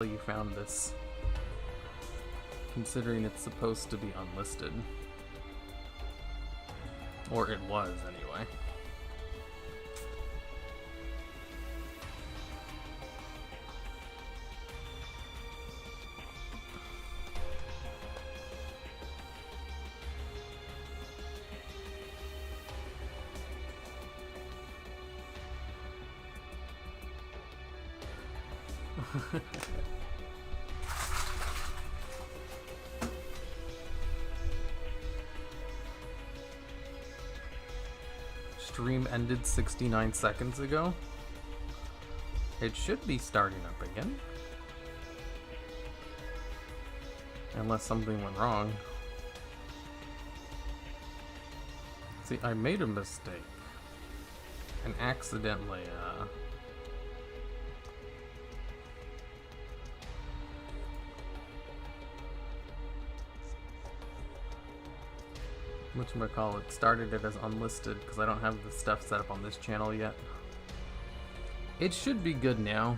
You found this, considering it's supposed to be unlisted. Or it was, anyway. Stream ended 69 seconds ago. It should be starting up again. Unless something went wrong. See, I made a mistake. And accidentally, whatchamacallit, started it as unlisted because I don't have the stuff set up on this channel yet. It should be good now.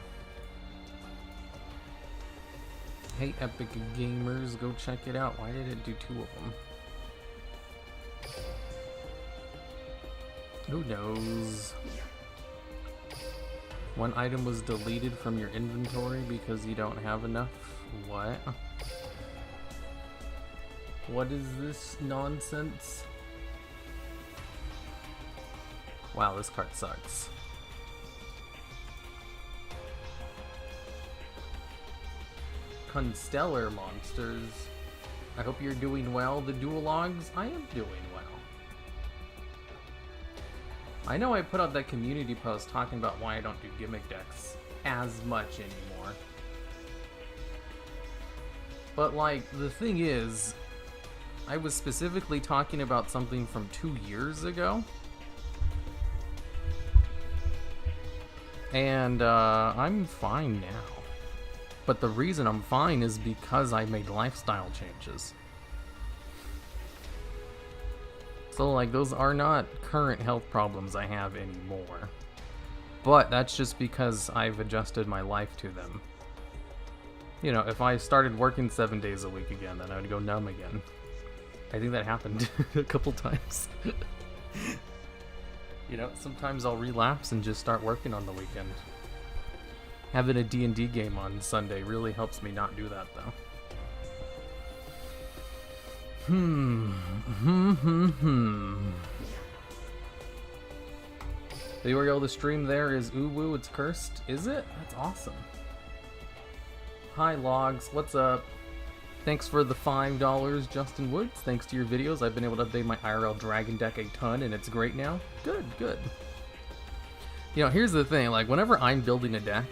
Hey Epic Gamers, go check it out. Why did it do 2 of them? Who knows? One item was deleted from your inventory because you don't have enough. What? What is this nonsense? Wow, this card sucks. Constellar monsters. I hope you're doing well. The dual logs? I am doing well. I know I put out that community post talking about why I don't do gimmick decks as much anymore. But like, the thing is, I was specifically talking about something from 2 years ago. And I'm fine now. But the reason I'm fine is because I made lifestyle changes. So like, those are not current health problems I have anymore. But that's just because I've adjusted my life to them. You know, if I started working 7 days a week again, then I would go numb again. I think that happened a couple times. You know, sometimes I'll relapse and just start working on the weekend. Having a D&D game on Sunday really helps me not do that, though. The URL of the stream there is uwu, it's cursed. Is it? That's awesome. Hi, Logs, what's up? Thanks for the $5, Justin Woods. Thanks to your videos, I've been able to update my IRL Dragon deck a ton, and it's great now. Good, good. You know, here's the thing, like, whenever I'm building a deck,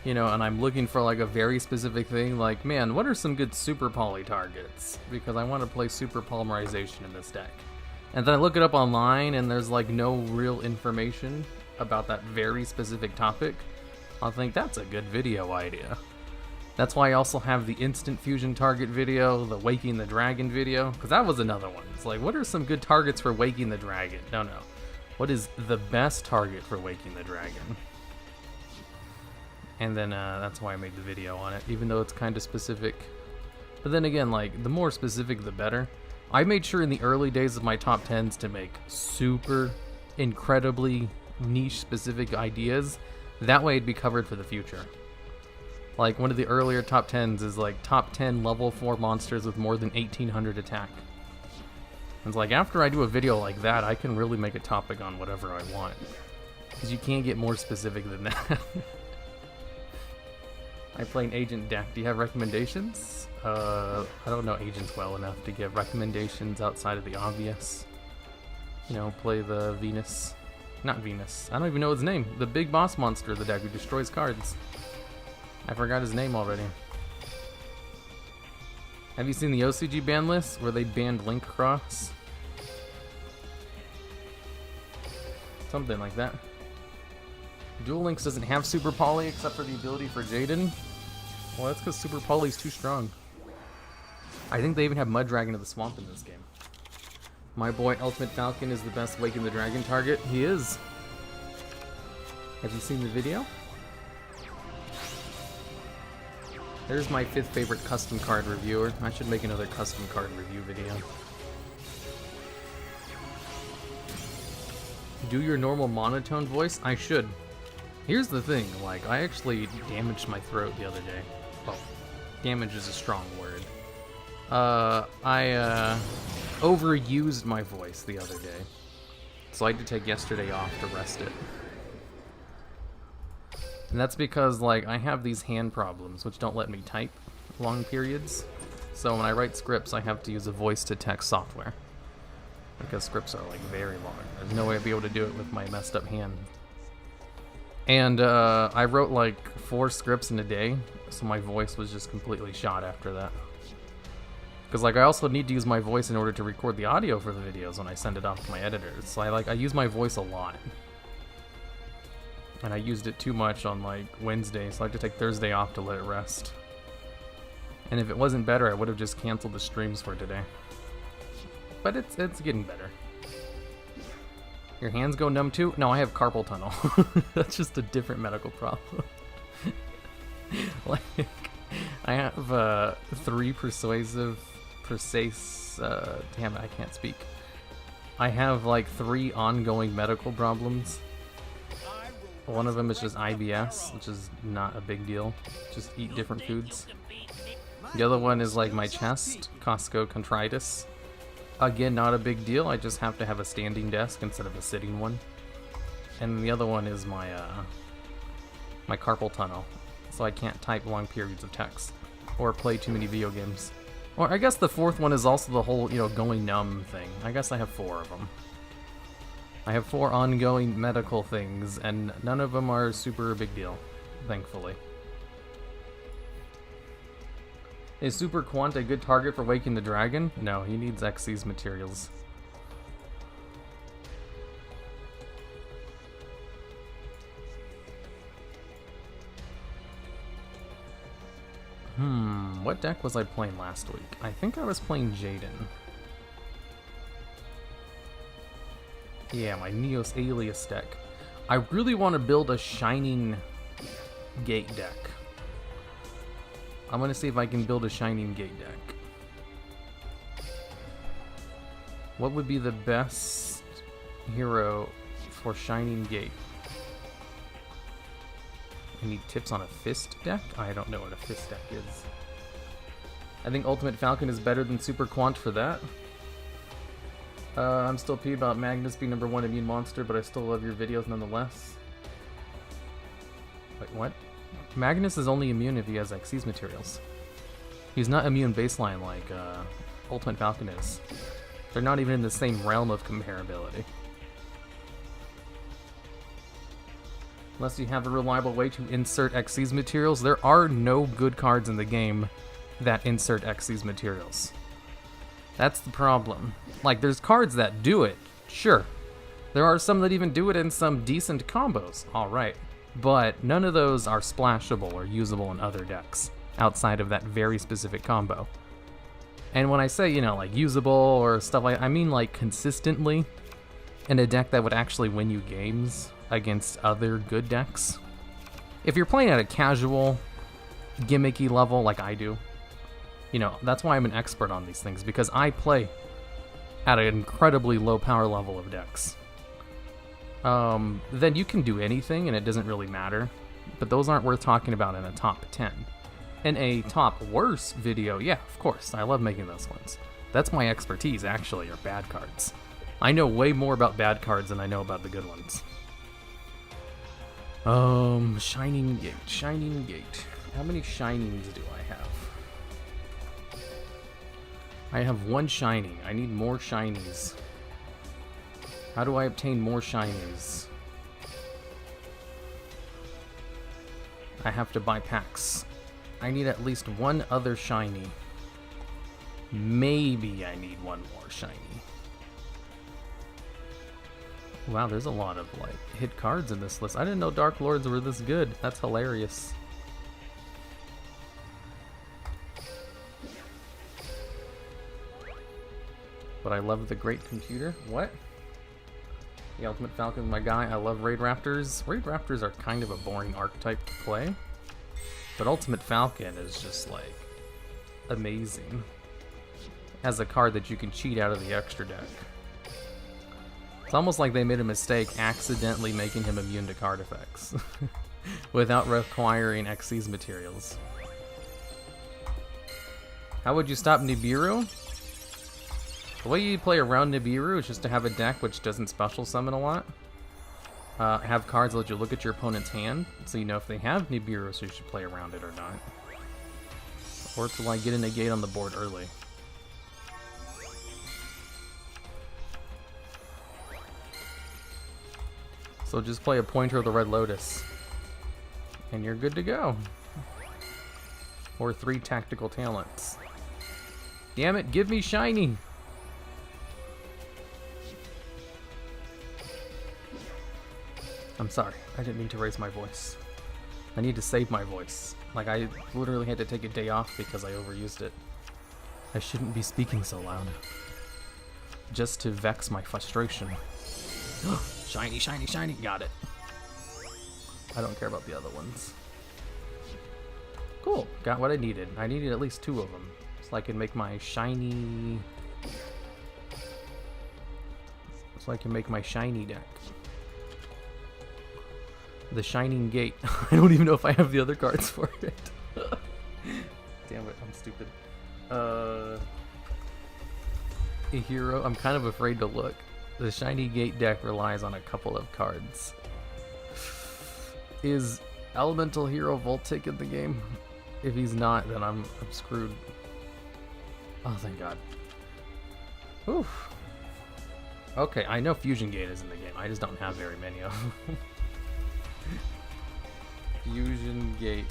you know, and I'm looking for, like, a very specific thing, like, man, what are some good super poly targets? Because I want to play super polymerization in this deck. And then I look it up online, and there's, like, no real information about that very specific topic. I'll think, that's a good video idea. That's why I also have the instant fusion target video, the waking the dragon video, because that was another one. It's like, what are some good targets for waking the dragon? No. What is the best target for waking the dragon? And then that's why I made the video on it, even though it's kind of specific. But then again, like, the more specific, the better. I made sure in the early days of my top 10s to make super, incredibly niche specific ideas. That way it'd be covered for the future. Like, one of the earlier top 10s is like top 10 level 4 monsters with more than 1800 attack. It's like, after I do a video like that, I can really make a topic on whatever I want. Because you can't get more specific than that. I play an agent deck. Do you have recommendations? I don't know agents well enough to give recommendations outside of the obvious. You know, play the Venus. Not Venus. I don't even know his name. The big boss monster of the deck who destroys cards. I forgot his name already. Have you seen the OCG ban list where they banned Link Cross? Something like that. Duel Links doesn't have Super Poly except for the ability for Jaden. Well, that's because Super Poly's too strong. I think they even have Mud Dragon of the Swamp in this game. My boy Ultimate Falcon is the best Waking the Dragon target. He is. Have you seen the video? There's my 5th favorite custom card reviewer. I should make another custom card review video. Do your normal monotone voice? I should. Here's the thing, like, I actually damaged my throat the other day. Well, damage is a strong word. I overused my voice the other day. So I had to take yesterday off to rest it. And that's because, like, I have these hand problems which don't let me type long periods. So when I write scripts, I have to use a voice-to-text software. Because scripts are, like, very long. There's no way I'd be able to do it with my messed up hand. And I wrote, like, 4 scripts in a day, so my voice was just completely shot after that. Because, like, I also need to use my voice in order to record the audio for the videos when I send it off to my editors. So I use my voice a lot. And I used it too much on, like, Wednesday, so I had to take Thursday off to let it rest. And if it wasn't better, I would have just canceled the streams for today. But it's getting better. Your hands go numb too? No, I have carpal tunnel. That's just a different medical problem. Like, I have 3 damn it, I can't speak. I have like 3 ongoing medical problems. One of them is just IBS, which is not a big deal. Just eat different foods. The other one is like my chest, costochondritis. Again, not a big deal. I just have to have a standing desk instead of a sitting one. And the other one is my my carpal tunnel, so I can't type long periods of text or play too many video games. Or I guess the 4th one is also the whole, you know, going numb thing. I guess I have 4 of them. I have 4 ongoing medical things, and none of them are super big deal, thankfully. Is Super Quant a good target for Waking the Dragon? No, he needs Xyz materials. What deck was I playing last week? I think I was playing Jaden. Yeah, my Neos Alias deck. I really want to build a Shining Gate deck. I'm gonna see if I can build a Shining Gate deck. What would be the best hero for Shining Gate? I need tips on a Fist deck? I don't know what a Fist deck is. I think Ultimate Falcon is better than Super Quant for that. I'm still peeved about Magnus being #1 immune monster, but I still love your videos nonetheless. Wait, what? Magnus is only immune if he has Xyz materials. He's not immune baseline like Ultimate Falcon is. They're not even in the same realm of comparability. Unless you have a reliable way to insert Xyz materials, there are no good cards in the game that insert Xyz materials. That's the problem. Like, there's cards that do it, sure. There are some that even do it in some decent combos, alright. But none of those are splashable or usable in other decks, outside of that very specific combo. And when I say, you know, like, usable or stuff like, I mean, like, consistently in a deck that would actually win you games against other good decks. If you're playing at a casual, gimmicky level like I do, you know, that's why I'm an expert on these things, because I play at an incredibly low power level of decks. Then you can do anything and it doesn't really matter, but those aren't worth talking about in a top 10. In a top worse video, yeah, of course, I love making those ones. That's my expertise, actually, are bad cards. I know way more about bad cards than I know about the good ones. Shining Gate, Shining Gate. How many Shinings do I have? I have 1 Shining. I need more Shinies. How do I obtain more Shinies? I have to buy packs. I need at least 1 other Shiny. Maybe I need 1 more Shiny. Wow, there's a lot of, like, hit cards in this list. I didn't know Dark Lords were this good. That's hilarious. But I love the great computer. What? The Ultimate Falcon, my guy. I love Raid Raptors. Raid Raptors are kind of a boring archetype to play. But Ultimate Falcon is just, like, amazing. As a card that you can cheat out of the extra deck. It's almost like they made a mistake accidentally making him immune to card effects. Without requiring Xyz materials. How would you stop Nibiru? The way you play around Nibiru is just to have a deck which doesn't special summon a lot. Have cards let you look at your opponent's hand, so you know if they have Nibiru, so you should play around it or not. Or to like get a negate on the board early. So just play a Pointer of the Red Lotus. And you're good to go. Or 3 Tactical Talents. Damn it, give me shiny! I'm sorry, I didn't mean to raise my voice. I need to save my voice. Like, I literally had to take a day off because I overused it. I shouldn't be speaking so loud. Just to vex my frustration. Shiny, shiny, shiny, got it. I don't care about the other ones. Cool, got what I needed. I needed at least 2 of them, so I can make my shiny... So I can make my shiny deck. The Shining Gate. I don't even know if I have the other cards for it. Damn it, I'm stupid. A hero, I'm kind of afraid to look. The Shiny Gate deck relies on a couple of cards. Is Elemental Hero VOLTIC in the game? If he's not, then I'm screwed. Oh, thank God. Oof. Okay, I know Fusion Gate is in the game. I just don't have very many of them. Fusion Gate.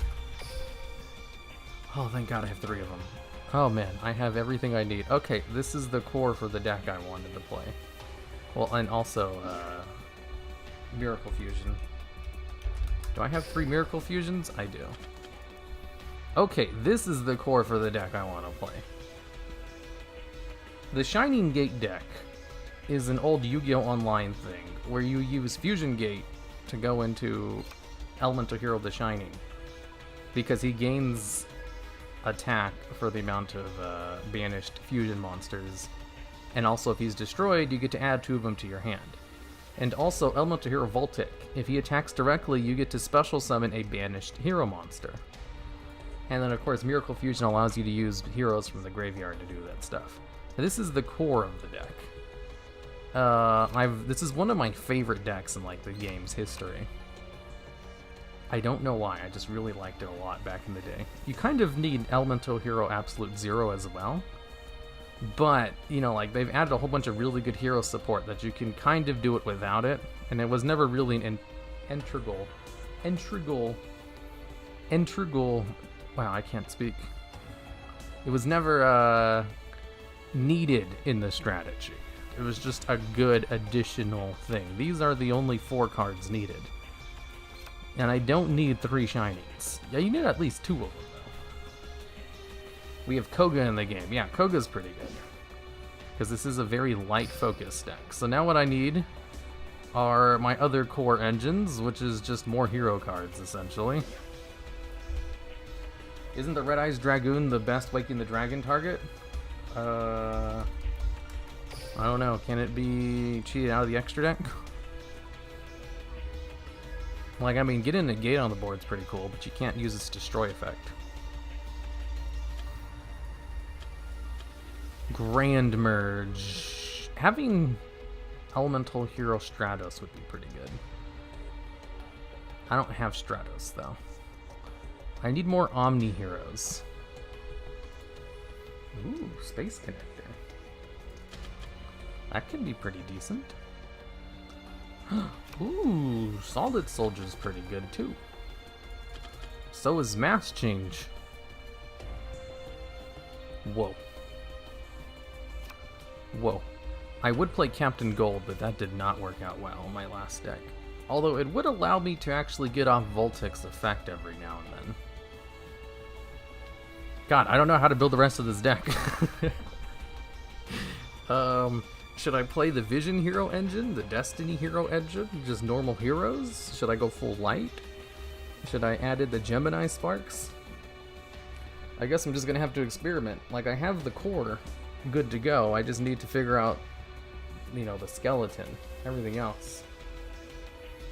Oh, thank God I have 3 of them. Oh man, I have everything I need. Okay, this is the core for the deck I wanted to play. Well, and also, Miracle Fusion. Do I have 3 Miracle Fusions? I do. Okay, this is the core for the deck I want to play. The Shining Gate deck is an old Yu-Gi-Oh! Online thing, where you use Fusion Gate to go into Elemental Hero the Shining. Because he gains attack for the amount of banished fusion monsters. And also, if he's destroyed, you get to add 2 of them to your hand. And also, Elemental Hero VOLTIC. If he attacks directly, you get to special summon a banished hero monster. And then, of course, Miracle Fusion allows you to use heroes from the graveyard to do that stuff. Now, this is the core of the deck. This is one of my favorite decks in, like, the game's history. I don't know why, I just really liked it a lot back in the day. You kind of need Elemental Hero Absolute Zero as well. But, you know, like, they've added a whole bunch of really good hero support that you can kind of do it without it. And it was never really an integral, wow, I can't speak. It was never, needed in the strategy. It was just a good additional thing. These are the only 4 cards needed. And I don't need 3 shinies. Yeah, you need at least 2 of them, though. We have Koga in the game. Yeah, Koga's pretty good. Because this is a very light-focused deck. So now what I need are my other core engines, which is just more hero cards, essentially. Isn't the Red Eyes Dragoon the best Waking the Dragon target? I don't know. Can it be cheated out of the extra deck? Like, I mean, getting a gate on the board's pretty cool, but you can't use its destroy effect. Grand Merge. Having Elemental Hero Stratos would be pretty good. I don't have Stratos, though. I need more Omni heroes. Ooh, Space Connector. That can be pretty decent. Ooh, Solid Soldier's pretty good too. So is Mass Change. Whoa. Whoa. I would play Captain Gold, but that did not work out well in my last deck. Although it would allow me to actually get off VOLTIC's effect every now and then. God, I don't know how to build the rest of this deck. Should I play the Vision Hero engine, the Destiny Hero engine, just normal heroes? Should I go full light? Should I add in the Gemini Sparks? I guess I'm just gonna have to experiment. Like, I have the core good to go. I just need to figure out, you know, the skeleton. Everything else.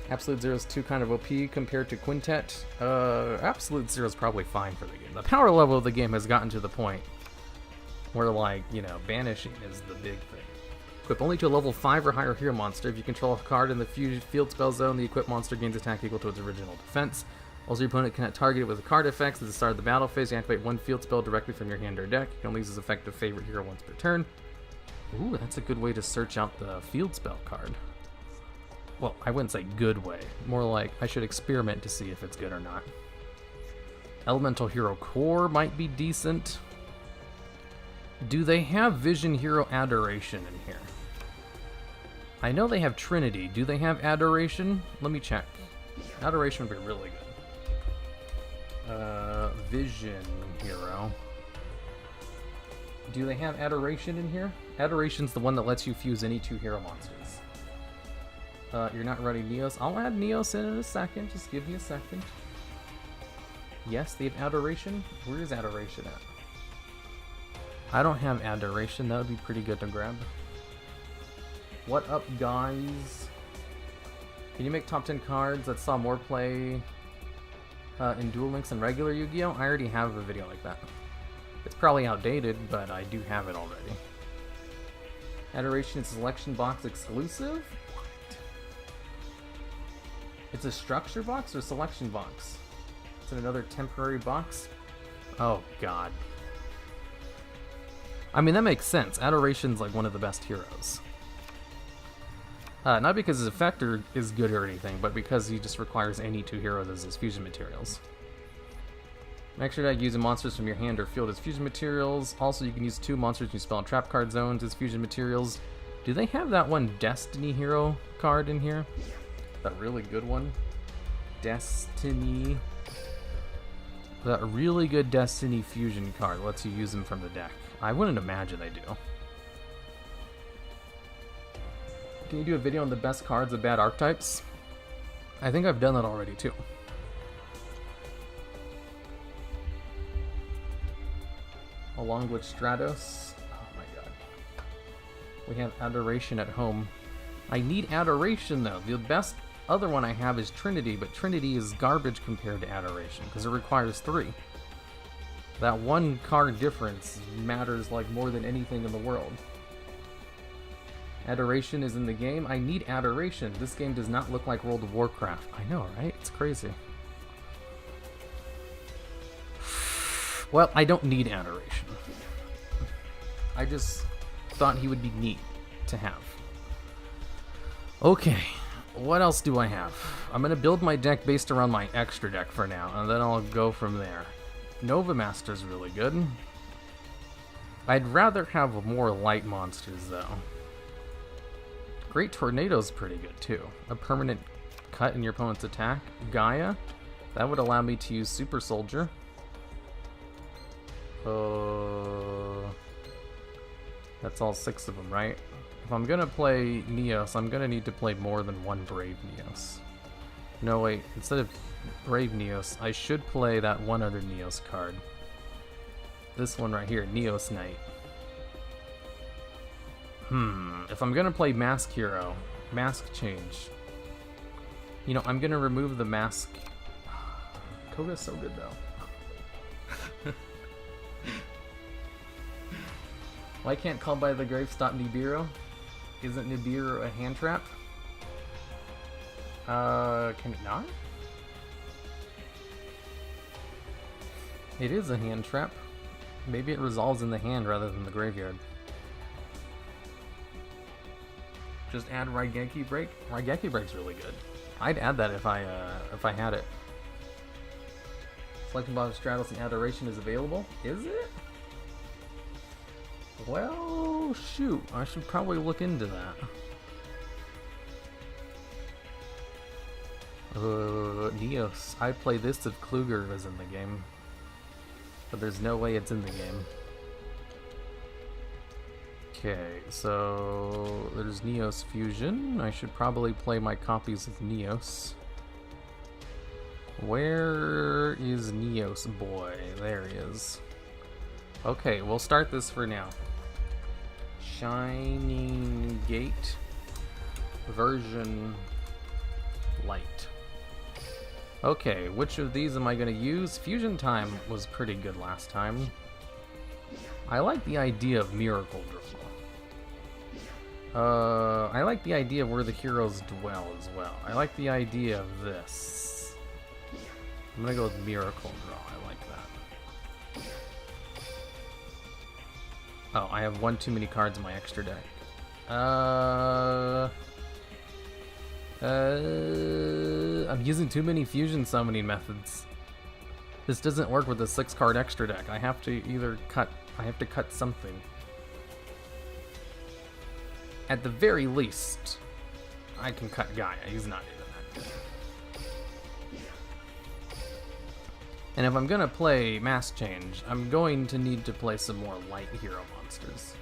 Absolute Zero is too kind of OP compared to Quintet. Absolute Zero is probably fine for the game. The power level of the game has gotten to the point where, like, you know, banishing is the big thing. Equip only to a level 5 or higher hero monster. If you control a card in the field spell zone, the equipped monster gains attack equal to its original defense. Also, your opponent cannot target it with card effects. At the start of the battle phase, you activate one field spell directly from your hand or deck. You can only use its effective favorite hero once per turn. Ooh, that's a good way to search out the field spell card. Well, I wouldn't say good way. More like I should experiment to see if it's good or not. Elemental Hero Core might be decent. Do they have Vision Hero Adoration in here? I know they have Trinity. Do they have Adoration? Let me check. Adoration would be really good. Vision Hero. Do they have Adoration in here? Adoration's the one that lets you fuse any two hero monsters. You're not running Neos. I'll add Neos in a second. Just give me a second. Yes, they have Adoration. Where is Adoration at? I don't have Adoration. That would be pretty good to grab. What up, guys? Can you make top 10 cards that saw more play in Duel Links than regular Yu-Gi-Oh? I already have a video like that. It's probably outdated, but I do have it already. Adoration is selection box exclusive? What? It's a structure box or selection box? It's in another temporary box? Oh, God. I mean, that makes sense. Adoration's like one of the best heroes. Not because his effector is good or anything, but because he just requires any two heroes as his fusion materials. Make sure that using monsters from your hand or field as fusion materials. Also, you can use two monsters you spell in trap card zones as fusion materials. Do they have that one Destiny hero card in here? That really good one? Destiny. That really good Destiny fusion card lets you use them from the deck. I wouldn't imagine they do. Can you do a video on the best cards of bad archetypes? I think I've done that already too. Along with STRATOS. Oh my god. We have Adoration at home. I need Adoration though. The best other one I have is Trinity, but Trinity is garbage compared to Adoration because it requires 3. That one card difference matters like more than anything in the world. Adoration is in the game. I need Adoration. This game does not look like World of Warcraft. I know, right? It's crazy. Well, I don't need Adoration. I just thought he would be neat to have. Okay, what else do I have? I'm going to build my deck based around my extra deck for now, and then I'll go from there. Nova Master's really good. I'd rather have more light monsters, though. Great Tornado's pretty good, too. A permanent cut in your opponent's attack. Gaia. That would allow me to use Super Soldier. That's all 6 of them, right? If I'm gonna play Neos, I'm gonna need to play more than one Brave Neos. No, wait. Instead of Brave Neos, I should play that one other Neos card. This one right here, Neos Knight. If I'm gonna play Mask Hero, Mask Change. You know, I'm gonna remove the Mask. Koga's so good though. Why can't Call by the Grave stop Nibiru? Isn't Nibiru a hand trap? Can it not? It is a hand trap. Maybe it resolves in the hand rather than the graveyard. Just add Raigeki Break. Raigeki Break's really good. I'd add that if I had it. Selection box Stratos and Adoration is available. Is it? Well, shoot. I should probably look into that. Neos. I'd play this if Kluger was in the game. But there's no way it's in the game. Okay, so there's Neos Fusion. I should probably play my copies of Neos. Where is Neos boy? There he is. Okay, we'll start this for now. Shining Gate version light. Okay, which of these am I going to use? Fusion Time was pretty good last time. I like the idea of Miracle Draw. I like the idea of where the heroes dwell as well. I like the idea of this. I'm going to go with Miracle Draw. I like that. Oh, I have one too many cards in my extra deck. I'm using too many fusion summoning methods. This doesn't work with a 6-card extra deck. I have to either cut... I have to cut something. At the very least, I can cut Gaia. He's not even that good. And if I'm gonna play Mass Change, I'm going to need to play some more light hero monsters.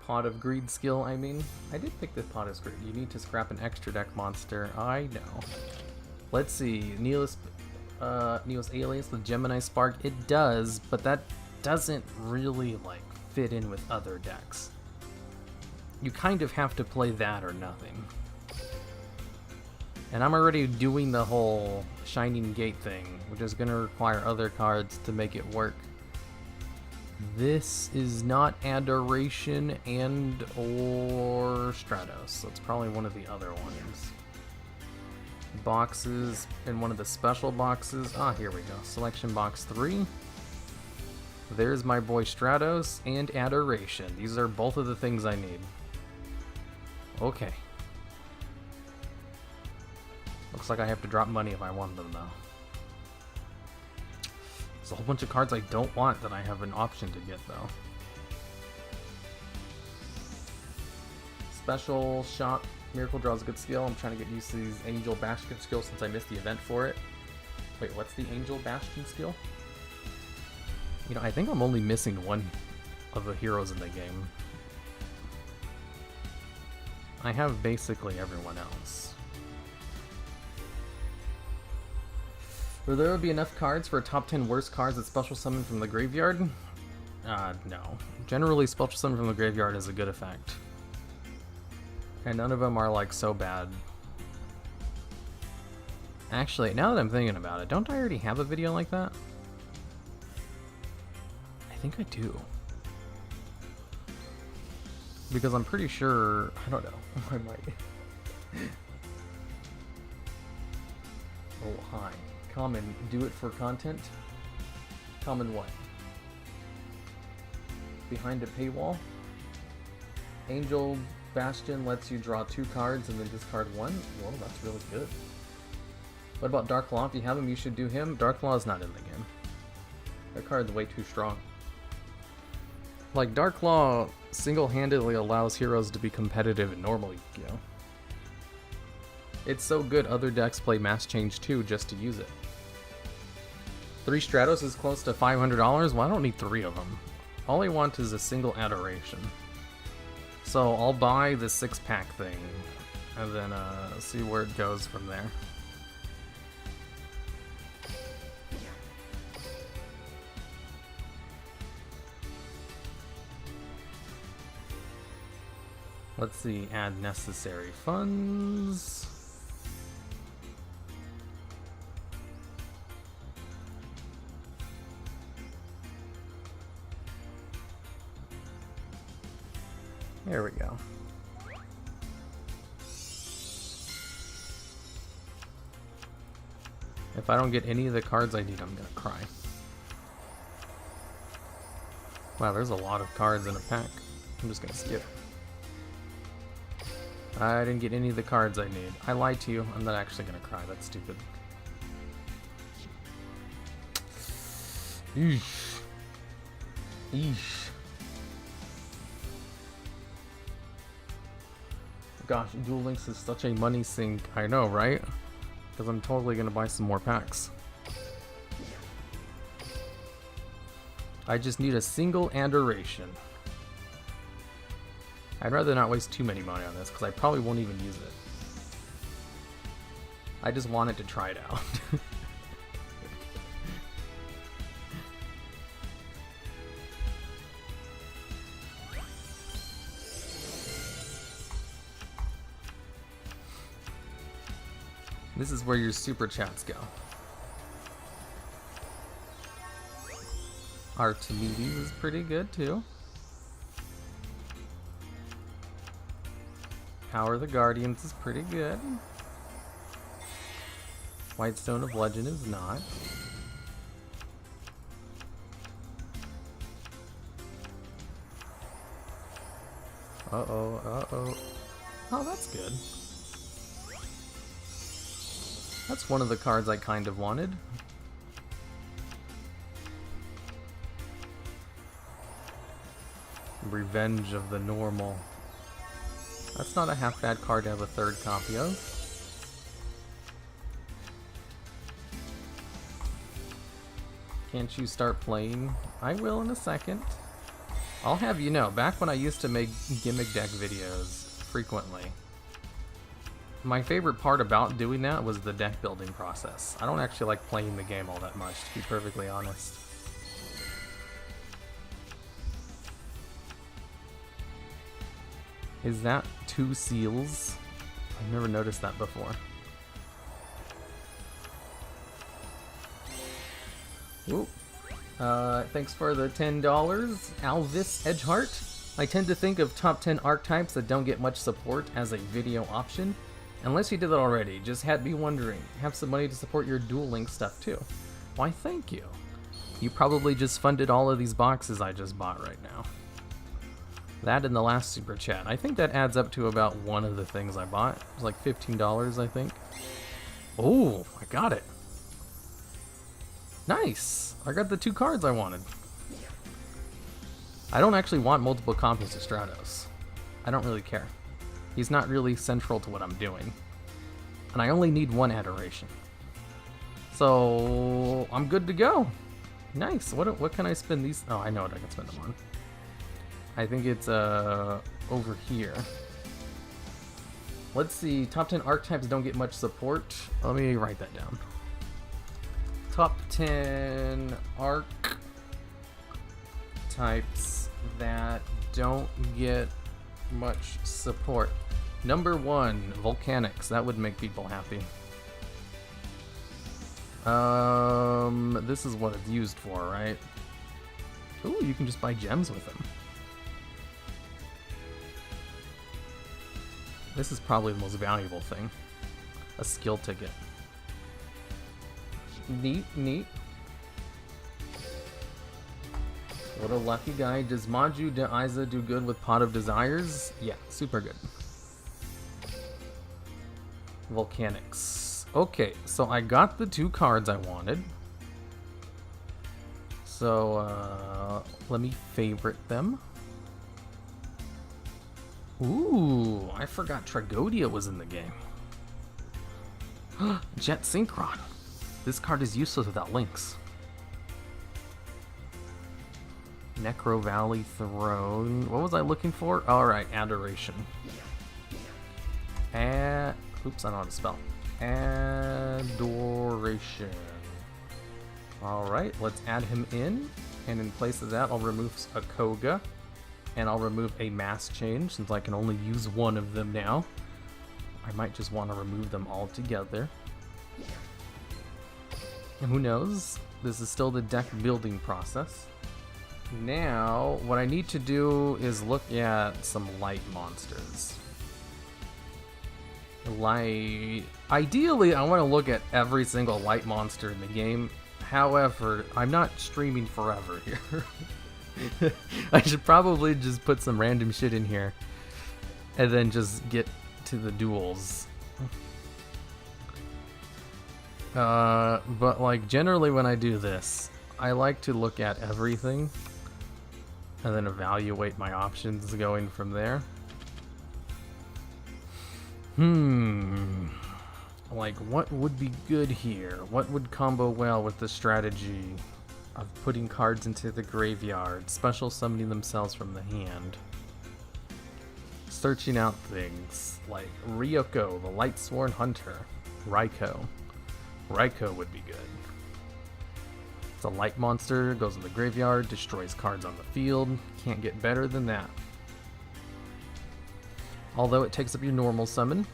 Pot of Greed skill, I mean. I did pick this Pot of Greed. You need to scrap an extra deck monster. I know. Let's see. Neos Alias with Gemini Spark. It does, but that doesn't really, like, fit in with other decks. You kind of have to play that or nothing. And I'm already doing the whole Shining Gate thing, which is going to require other cards to make it work. This is not Adoration and or Stratos, so it's probably one of the other ones. Boxes in one of the special boxes. Ah, here we go. Selection box 3. There's my boy Stratos and Adoration. These are both of the things I need. Okay. Looks like I have to drop money if I want them, though. There's a whole bunch of cards I don't want that I have an option to get, though. Special Shot. Miracle Draw is a good skill. I'm trying to get used to these Angel Bastion skill since I missed the event for it. Wait, what's the Angel Bastion skill? You know, I think I'm only missing one of the heroes in the game. I have basically everyone else. Will there be enough cards for a top 10 worst cards that special summon from the graveyard? No. Generally, special summon from the graveyard is a good effect. And none of them are, like, so bad. Actually, now that I'm thinking about it, don't I already have a video like that? I think I do. Because I'm pretty sure... I don't know. I might. Oh, hi. Common, do it for content? Common what? Behind a paywall? Angel Bastion lets you draw 2 cards and then discard 1? Well, that's really good. What about Dark Claw? If you have him, you should do him. Dark Claw is not in the game. That card's way too strong. Like, Dark Claw single-handedly allows heroes to be competitive in normal Yu-Gi-Oh! It's so good other decks play Mass Change too just to use it. 3 Stratos is close to $500? Well, I don't need 3 of them. All I want is a single Adoration. So I'll buy the 6-pack thing, and then see where it goes from there. Let's see, add necessary funds. There we go. If I don't get any of the cards I need, I'm gonna cry. Wow, there's a lot of cards in a pack. I'm just gonna skip. I didn't get any of the cards I need. I lied to you. I'm not actually gonna cry. That's stupid. Eesh. Eesh. Gosh, Duel Links is such a money sink. I know, right? Because I'm totally gonna buy some more packs. I just need a single Adoration. I'd rather not waste too many money on this, because I probably won't even use it. I just wanted to try it out. This is where your super chats go. Archimedes is pretty good too. Power of the Guardians is pretty good. Whitestone of Legend is not. Uh-oh, uh-oh. Oh, that's good. That's one of the cards I kind of wanted. Revenge of the Normal. That's not a half bad card to have a third copy of. Can't you start playing? I will in a second. I'll have you know, back when I used to make gimmick deck videos frequently, my favorite part about doing that was the deck building process. I don't actually like playing the game all that much, to be perfectly honest. Is that 2 seals? I've never noticed that before. Ooh. Thanks for the $10. Alvis Edgeheart. I tend to think of top 10 archetypes that don't get much support as a video option. Unless you did that already, just had me wondering. Have some money to support your Duel Links stuff too. Why, thank you. You probably just funded all of these boxes I just bought right now. That and the last super chat. I think that adds up to about one of the things I bought. It was like $15, I think. Oh, I got it. Nice. I got the 2 cards I wanted. I don't actually want multiple copies of STRATOS. I don't really care. He's not really central to what I'm doing. And I only need 1 adoration. So I'm good to go. Nice. What can I spend these? Oh, I know what I can spend them on. I think it's over here. Let's see. Top 10 archetypes don't get much support. Let me write that down. Top 10 archetypes that don't get much support. Number 1, volcanics. That would make people happy. This is what it's used for, right? Ooh, you can just buy gems with them. This is probably the most valuable thing. A skill ticket. Neat, neat. What a lucky guy. Does Maju de Aiza do good with Pot of Desires? Yeah, super good. Volcanics. Okay, so I got the 2 cards I wanted. So, let me favorite them. Ooh, I forgot Tragodia was in the game. Jet Synchron. This card is useless without links. Necro Valley Throne. What was I looking for? Alright, Adoration. Oops, I don't know how to spell. Adoration. Alright, let's add him in. And in place of that, I'll remove a Koga. And I'll remove a Mass Change, since I can only use 1 of them now. I might just want to remove them all together. And who knows? This is still the deck building process. Now, what I need to do is look at some light monsters. Light... Ideally, I want to look at every single light monster in the game. However, I'm not streaming forever here. I should probably just put some random shit in here. And then just get to the duels. But like generally when I do this, I like to look at everything and then evaluate my options going from there. Like what would be good here? What would combo well with the strategy of putting cards into the graveyard, special summoning themselves from the hand, searching out things like Ryoko, the Lightsworn Hunter. Ryko. Ryko would be good. It's a light monster, goes in the graveyard, destroys cards on the field. Can't get better than that. Although it takes up your normal summon.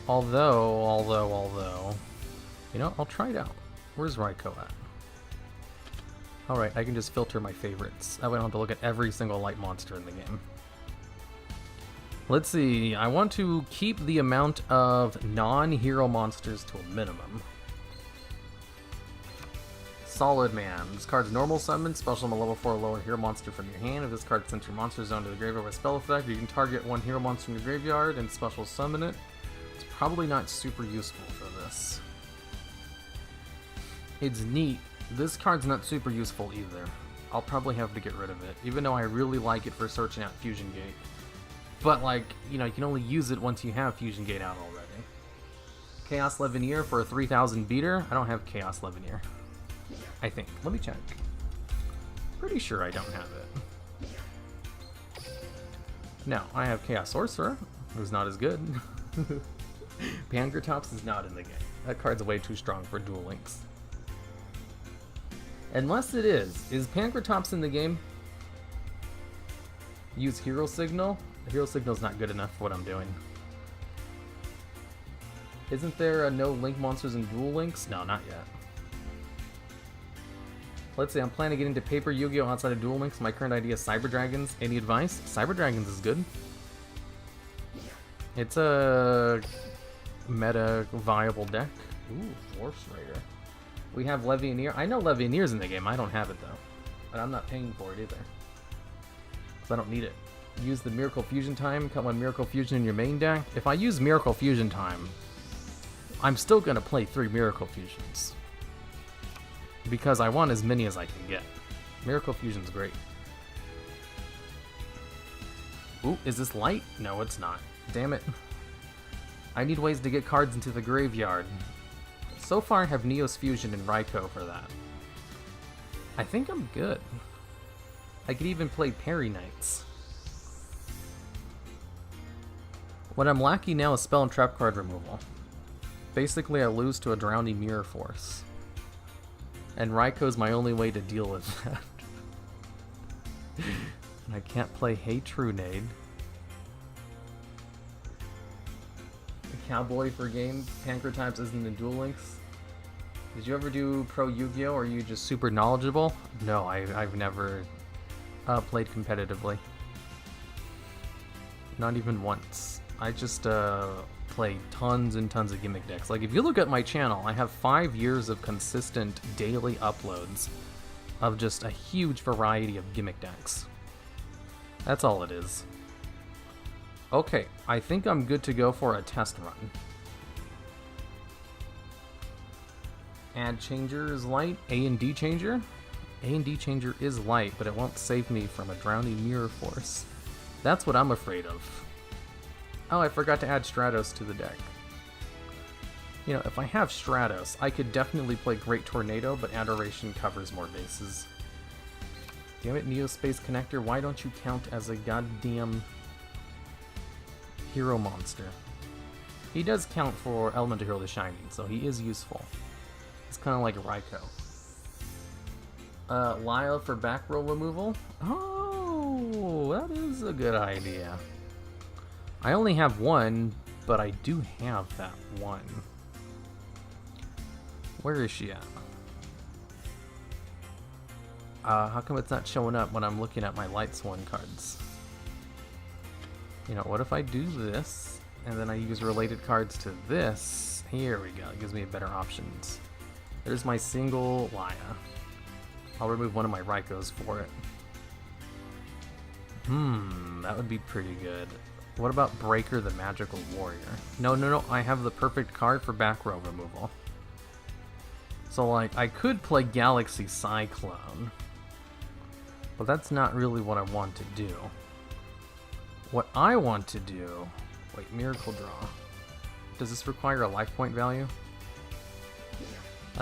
Although, you know, I'll try it out. Where's Ryko at? Alright, I can just filter my favorites. I don't have to look at every single light monster in the game. Let's see, I want to keep the amount of non-hero monsters to a minimum. Solid Man. This card's normal summon, special summon a level 4 or lower hero monster from your hand. If this card sends your monster zone to the graveyard with a spell effect, you can target one hero monster in your graveyard and special summon it. It's probably not super useful for this. It's neat. This card's not super useful either. I'll probably have to get rid of it, even though I really like it for searching out Fusion Gate. But, like, you know, you can only use it once you have Fusion Gate out already. Chaos Levineer for a 3000 beater. I don't have Chaos Levineer. I think. Let me check. Pretty sure I don't have it. No, I have Chaos Sorcerer, who's not as good. Pankratops is not in the game. That card's way too strong for Duel Links. Unless it is. Is Pankratops in the game? Use Hero Signal? The Hero Signal's not good enough for what I'm doing. Isn't there no Link monsters in Duel Links? No, not yet. Let's see, I'm planning to get into Paper Yu-Gi-Oh! Outside of Duel Links. My current idea is Cyber Dragons. Any advice? Cyber Dragons is good. It's a meta viable deck. Ooh, Force Raider. We have Levianeer. I know Levianeer's in the game. I don't have it though. But I'm not paying for it either. Because I don't need it. Use the Miracle Fusion time. Cut one Miracle Fusion in your main deck. If I use Miracle Fusion time, I'm still going to play 3 Miracle Fusions. Because I want as many as I can get. Miracle Fusion's great. Ooh, is this light? No, it's not. Damn it. I need ways to get cards into the graveyard. So far I have Neos Fusion and Ryko for that. I think I'm good. I could even play Parry Knights. What I'm lacking now is spell and trap card removal. Basically I lose to a Drowning Mirror Force. And Ryko's my only way to deal with that. And I can't play Hey Trunade. The Cowboy for game. Pankratops isn't in Duel Links. Did you ever do Pro Yu-Gi-Oh? Or are you just super knowledgeable? No, I've never played competitively. Not even once. I just play tons and tons of gimmick decks. Like, if you look at my channel, I have 5 years of consistent daily uploads of just a huge variety of gimmick decks. That's all it is. Okay, I think I'm good to go for a test run. Add changer is light. A and D changer? A and D changer is light, but it won't save me from a Drowning Mirror Force. That's what I'm afraid of. Oh, I forgot to add STRATOS to the deck. You know, if I have STRATOS, I could definitely play Great Tornado, but Adoration covers more bases. Damn it, Neo Space Connector, why don't you count as a goddamn hero monster? He does count for Elemental Hero the Shining, so he is useful. It's kind of like Ryko. Lyle for back row removal? Oh, that is a good idea. I only have one, but I do have that one. Where is she at? How come it's not showing up when I'm looking at my Light Swan cards? You know, what if I do this, and then I use related cards to this? Here we go, it gives me better options. There's my single Laya. I'll remove one of my Rykos for it. That would be pretty good. What about Breaker the Magical Warrior? No, I have the perfect card for back row removal. So, like, I could play Galaxy Cyclone, but that's not really what I want to do. What I want to do... Wait, Miracle Draw. Does this require a life point value?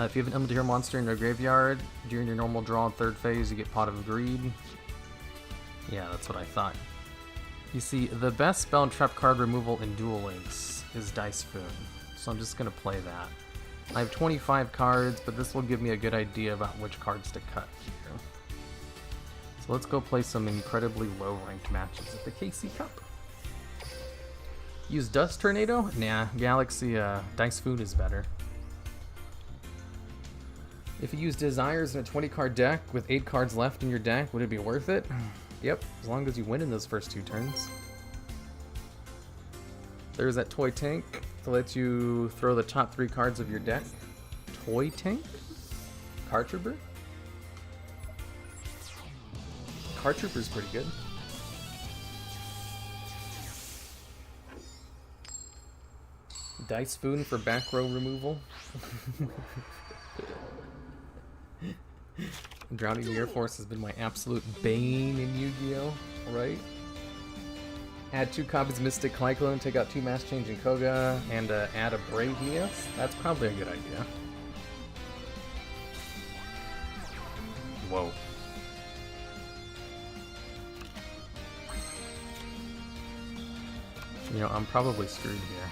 If you have an Elemental Hero monster in your graveyard, during your normal draw in 3rd phase, you get Pot of Greed. Yeah, that's what I thought. You see, the best spell and trap card removal in Duel Links is Dice Spoon. so I'm just going to play that. I have 25 cards, but this will give me a good idea about which cards to cut here. So let's go play some incredibly low-ranked matches at the KC Cup. Use Dust Tornado? Nah, Galaxy Dice Food is better. If you use Desires in a 20-card deck with 8 cards left in your deck, would it be worth it? Yep, as long as you win in those first 2 turns. There's that Toy Tank to let you throw the top 3 cards of your deck. Toy Tank? Card Trooper? Card Trooper's pretty good. Dice Spoon for back row removal. Drowning Air Force has been my absolute bane in Yu-Gi-Oh! Right? Add 2 copies of Mystic Cyclone, take out 2 Mass Change in Koga, and add a Brave Neos. That's probably a good idea. Whoa. You know, I'm probably screwed here.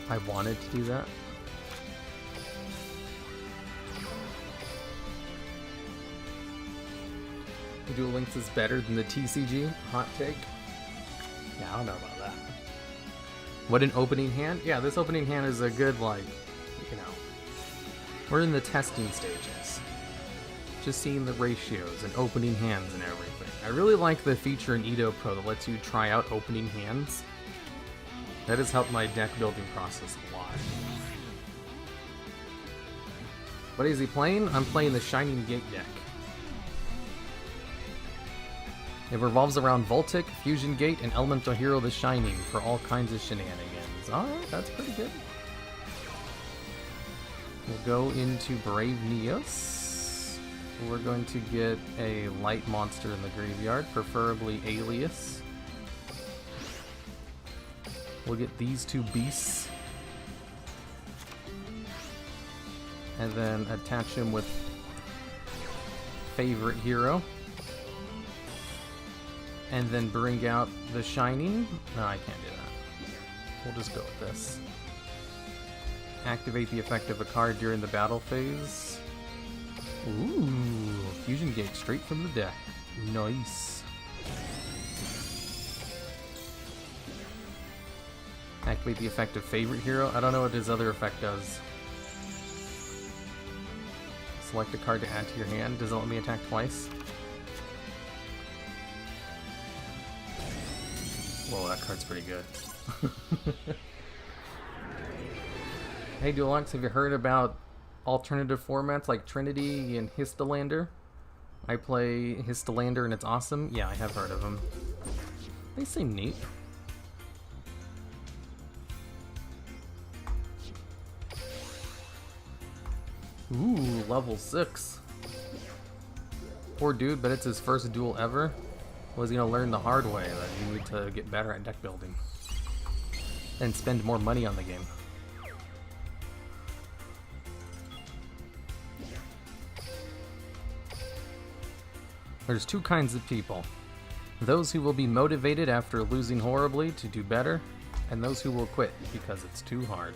I wanted to do that. Duel Links is better than the TCG? Hot take? Yeah, I don't know about that. What an opening hand? Yeah, this opening hand is a good, like, you know, we're in the testing stages. Just seeing the ratios and opening hands and everything. I really like the feature in Edo Pro that lets you try out opening hands. That has helped my deck building process a lot. What is he playing? I'm playing the Shining Gate deck. It revolves around VOLTIC, Fusion Gate, and Elemental Hero the Shining for all kinds of shenanigans. Alright, that's pretty good. We'll go into Brave Neos. We're going to get a light monster in the graveyard, preferably Alias. We'll get these 2 beasts. And then attach him with Favorite Hero. And then bring out the Shining. No, I can't do that. We'll just go with this. Activate the effect of a card during the battle phase. Ooh, Fusion Gate straight from the deck. Nice. Activate the effect of Favorite Hero. I don't know what his other effect does. Select a card to add to your hand. Does it let me attack twice? Whoa, that card's pretty good. Hey Duel Links, have you heard about alternative formats like Trinity and Histolander? I play Histolander and it's awesome. Yeah, I have heard of them. They seem neat. Ooh, level 6. Poor dude, but it's his first duel ever. Was he gonna learn the hard way that you need to get better at deck building and spend more money on the game. There's 2 kinds of people. Those who will be motivated after losing horribly to do better, and those who will quit because it's too hard.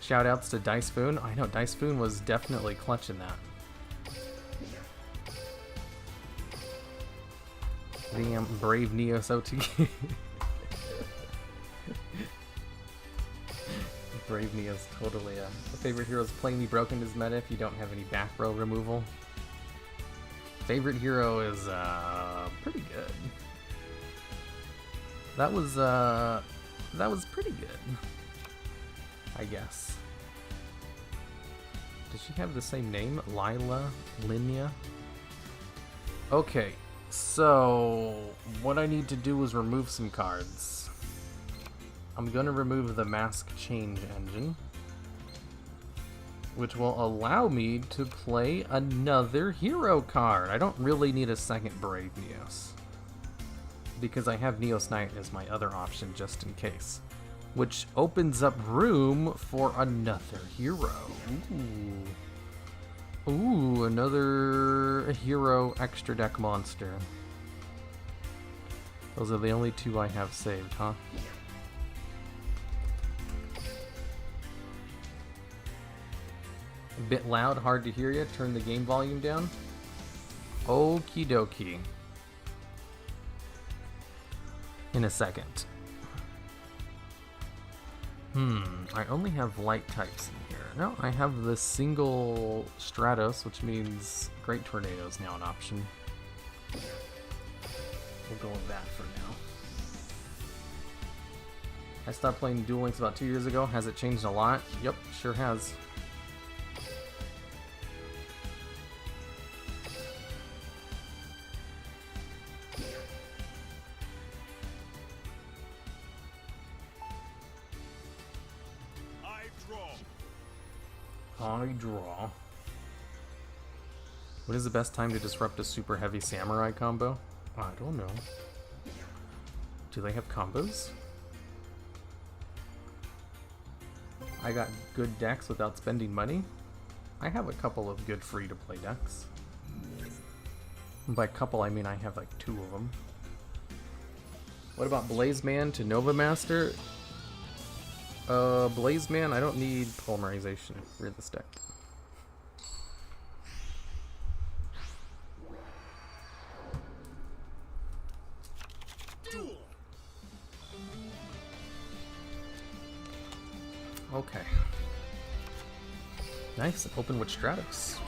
Shoutouts to Dice Spoon. I know Dice Spoon was definitely clutching that. Damn, Brave Neos OT. Brave Neos totally. The favorite hero is plainly broken as meta if you don't have any back row removal. Favorite hero is pretty good. That was pretty good, I guess. Does she have the same name? Lila? Linnea? Okay, so what I need to do is remove some cards. I'm gonna remove the Mask Change Engine, which will allow me to play another hero card. I don't really need a second Brave Neos, because I have Neos Knight as my other option just in case, which opens up room for another hero. Ooh. Ooh, another hero extra deck monster. Those are the only two I have saved, huh? A bit loud, hard to hear you. Turn the game volume down. Okie dokie. In a second. I only have light types in here. No, I have the single STRATOS, which means Great Tornado is now an option. We'll go with that for now. I stopped playing Duel Links about 2 years ago. Has it changed a lot? Yep, sure has. I draw. What is the best time to disrupt a super heavy samurai combo? I don't know. Do they have combos? I got good decks without spending money. I have a couple of good free-to-play decks. And by couple, I mean I have like 2 of them. What about Blazeman to Nova Master? Blazeman, I don't need polymerization for this deck. Okay. Nice, open with Stratos.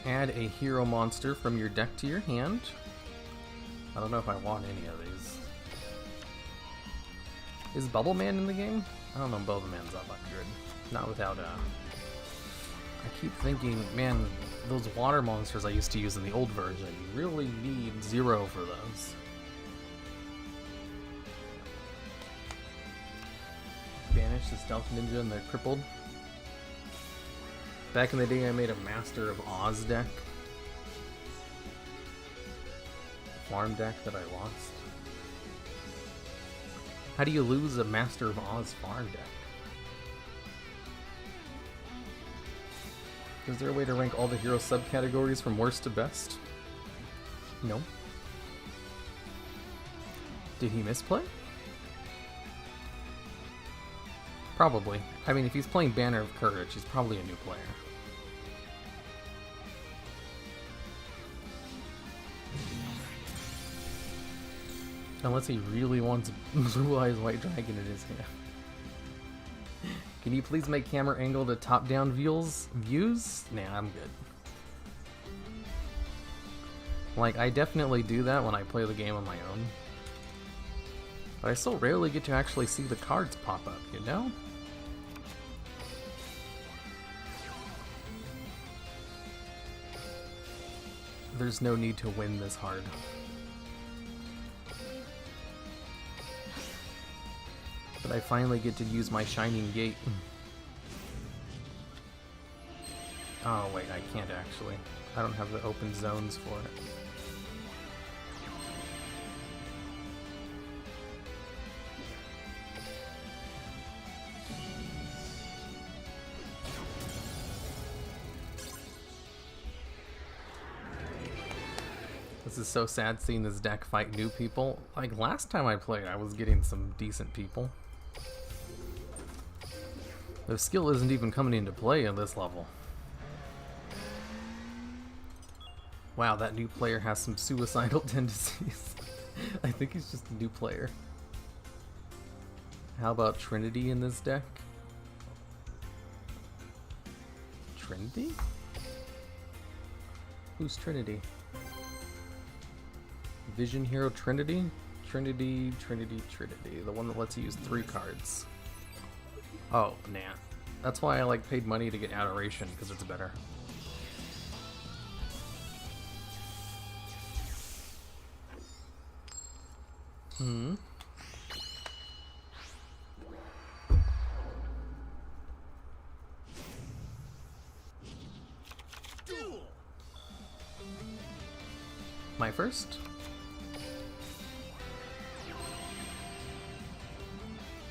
Add a hero monster from your deck to your hand. I don't know if I want any of these. Is Bubble Man in the game? I don't know, Bubble Man's up 100. Not without, I keep thinking, man, those water monsters I used to use in the old version, you really need 0 for those. Banish the Stealth Ninja and the Crippled. Back in the day, I made a Master of Oz deck. Farm deck that I lost. How do you lose a Master of Oz farm deck? Is there a way to rank all the hero subcategories from worst to best? No. Did he misplay? Probably. I mean, if he's playing Banner of Courage, he's probably a new player. Unless he really wants Blue Eyes White Dragon in his hand. Can you please make camera angle to top-down views? Nah, I'm good. Like, I definitely do that when I play the game on my own. But I still rarely get to actually see the cards pop up, you know? There's no need to win this hard. But I finally get to use my Shining Gate. Oh wait, I can't actually. I don't have the open zones for it. This is so sad seeing this deck fight new people. Like last time I played, I was getting some decent people. The skill isn't even coming into play in this level. Wow, that new player has some suicidal tendencies. I think he's just a new player. How about Trinity in this deck? Trinity? Who's Trinity? Vision Hero Trinity? Trinity. The one that lets you use 3 cards. Oh, nah. That's why I like paid money to get Adoration, because it's better. My first?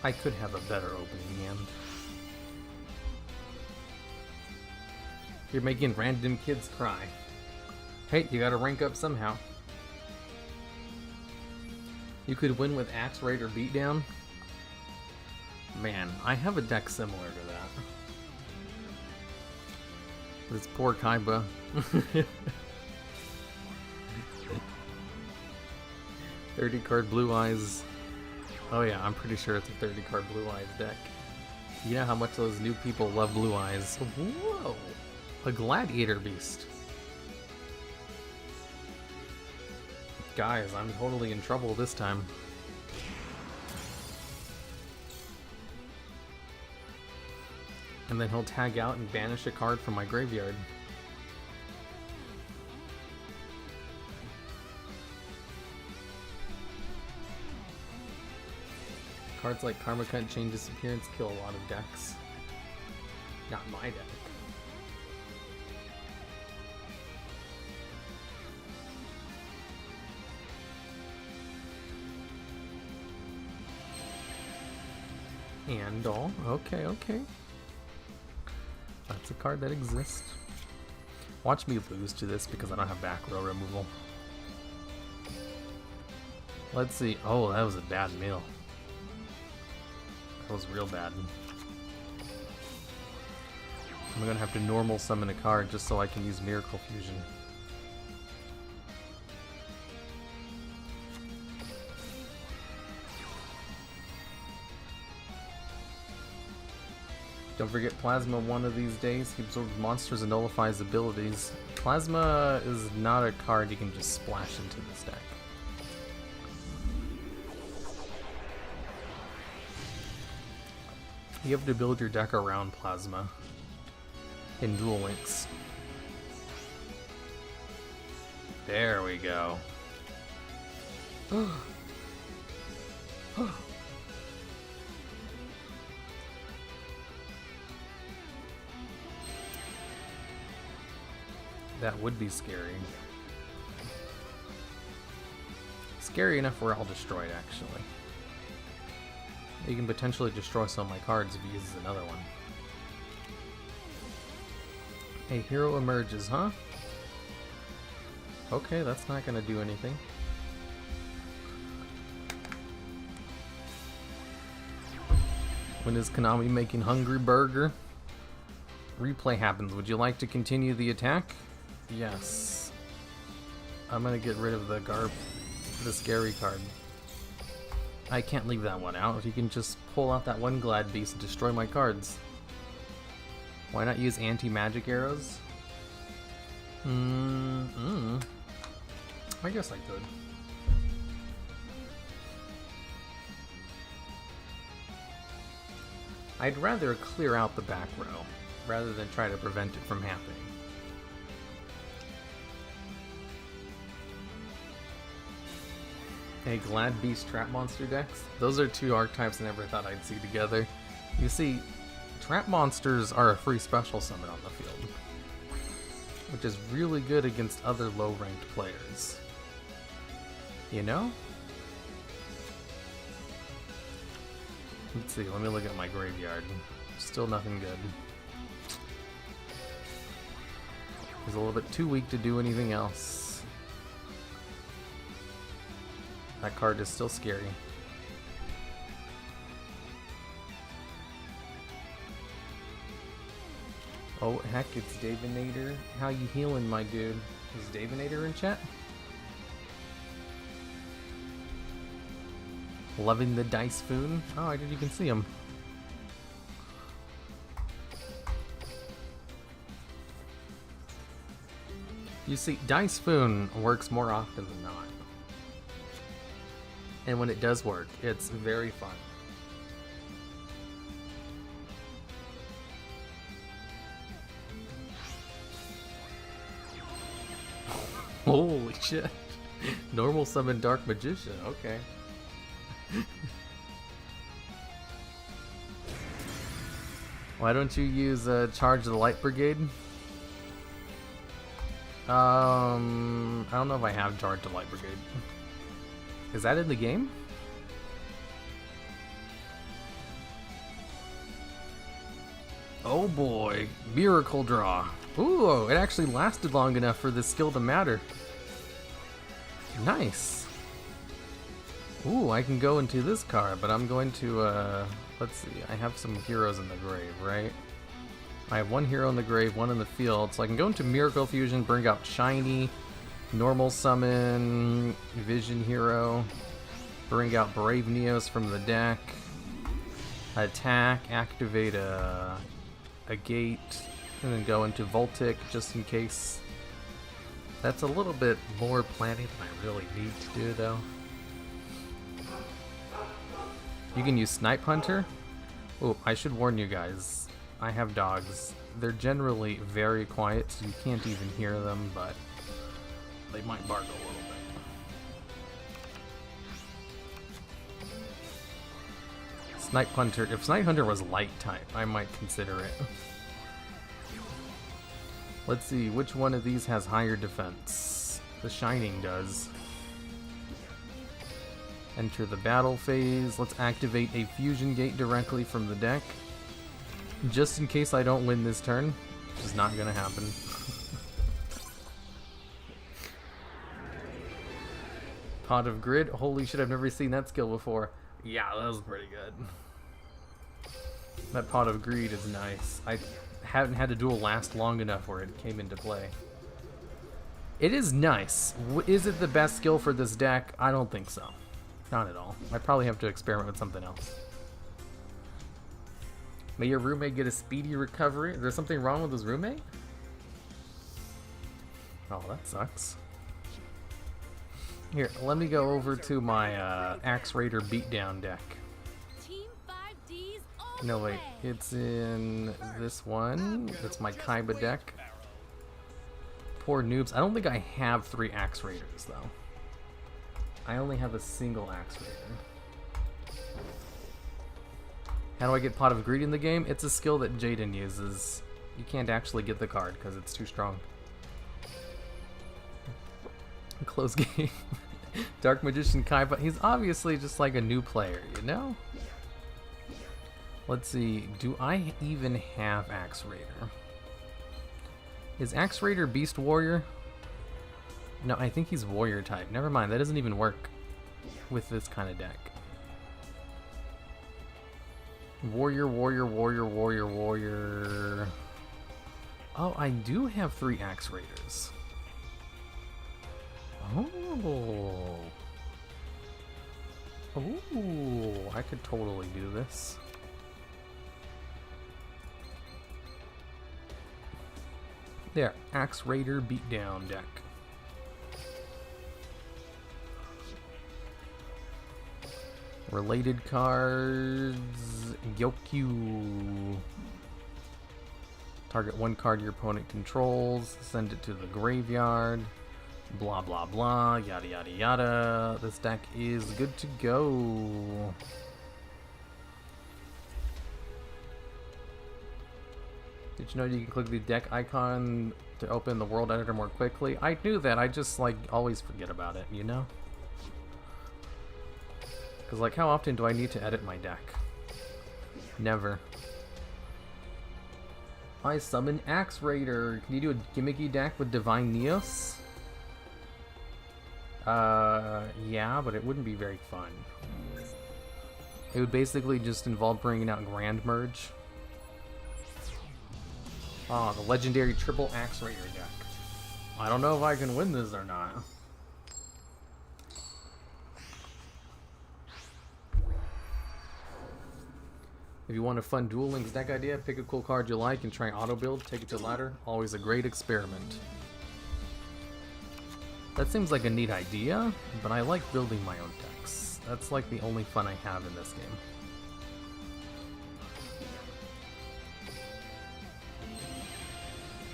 I could have a better opening hand. You're making random kids cry. Hey, you gotta rank up somehow. You could win with Axe Raid or Beatdown. Man, I have a deck similar to that. This poor Kaiba. 30 card Blue Eyes. Oh yeah, I'm pretty sure it's a 30 card Blue Eyes deck. You know how much those new people love Blue Eyes. Whoa! A Gladiator Beast. Guys, I'm totally in trouble this time. And then he'll tag out and banish a card from my graveyard. Cards like Karma Cut, Chain Disappearance kill a lot of decks. Not my deck. And all. Okay, okay. That's a card that exists. Watch me lose to this because I don't have back row removal. Let's see. Oh, that was a bad meal. That was real bad. I'm gonna have to normal summon a card just so I can use Miracle Fusion. Don't forget Plasma one of these days. He absorbs monsters and nullifies abilities. Plasma is not a card you can just splash into this deck. You have to build your deck around Plasma in Duel Links. There we go. That would be scary. Scary enough where I'll destroy it, actually. You can potentially destroy some of my cards if he uses another one. A hero emerges, huh? Okay, that's not gonna do anything. When is Konami making Hungry Burger? Replay happens. Would you like to continue the attack? Yes. I'm gonna get rid of the scary card. I can't leave that one out. You can just pull out that one Glad Beast and destroy my cards. Why not use anti-magic arrows? I guess I could. I'd rather clear out the back row rather than try to prevent it from happening. Hey, Glad Beast Trap Monster decks? Those are two archetypes I never thought I'd see together. You see, Trap Monsters are a free special summon on the field, which is really good against other low-ranked players. You know? Let's see, let me look at my graveyard. Still nothing good. He's a little bit too weak to do anything else. That card is still scary. Oh heck, it's Davinator. How you healing, my dude? Is Davinator in chat? Loving the Dice Foon? Oh, I didn't even see him. You see, Dice Foon works more often than not. And when it does work, it's very fun. Holy shit. Normal summon Dark Magician, okay. Why don't you use Charge the Light Brigade? I don't know if I have Charge the Light Brigade. Is that in the game? Oh boy, Miracle Draw. Ooh, it actually lasted long enough for this skill to matter. Nice. Ooh, I can go into this card, but I'm going to, let's see, I have some heroes in the grave, right? I have one hero in the grave, one in the field, so I can go into Miracle Fusion, bring out Shiny, Normal Summon, Vision Hero, bring out Brave Neos from the deck, attack, activate a gate, and then go into VOLTIC just in case. That's a little bit more planning than I really need to do, though. You can use Snipe Hunter. Oh, I should warn you guys. I have dogs. They're generally very quiet, so you can't even hear them, but they might bark a little bit. Snipe Hunter. If Snipe Hunter was light type, I might consider it. Let's see, which one of these has higher defense? The Shining does. Enter the battle phase. Let's activate a fusion gate directly from the deck. Just in case I don't win this turn, which is not gonna happen. Pot of Grid. Holy shit, I've never seen that skill before. Yeah, that was pretty good. That Pot of Greed is nice. I haven't had a duel last long enough where it came into play. It is nice. Is it the best skill for this deck? I don't think so. Not at all. I probably have to experiment with something else. May your roommate get a speedy recovery. Is there something wrong with his roommate? Oh, that sucks. Here, let me go over to my Axe Raider Beatdown deck. No, wait. It's in this one. It's my Kaiba deck. Poor noobs. I don't think I have 3 Axe Raiders, though. I only have a single Axe Raider. How do I get Pot of Greed in the game? It's a skill that Jaden uses. You can't actually get the card because it's too strong. Close game. Dark Magician Kaiba. He's obviously just like a new player, you know? Let's see. Do I even have Axe Raider? Is Axe Raider Beast Warrior? No, I think he's Warrior type. Never mind. That doesn't even work with this kind of deck. Warrior, Warrior, Warrior, Warrior, Warrior. Oh, I do have 3 Axe Raiders. Oh. Ooh, I could totally do this. There, Axe Raider Beatdown deck. Related cards. Gyokyu. Target 1 card your opponent controls. Send it to the graveyard. Blah blah blah. Yada yada yada. This deck is good to go. Did you know you can click the deck icon to open the world editor more quickly? I knew that. I just like always forget about it, you know? Because like how often do I need to edit my deck? Never. I summon Axe Raider. Can you do a gimmicky deck with Divine Neos? Yeah, but it wouldn't be very fun. It would basically just involve bringing out Grand Merge. Oh, the legendary triple Axe Raider deck. I don't know if I can win this or not. If you want a fun Duel Links deck idea, pick a cool card you like and try auto build, take it to ladder. Always a great experiment. That seems like a neat idea, but I like building my own decks. That's like the only fun I have in this game.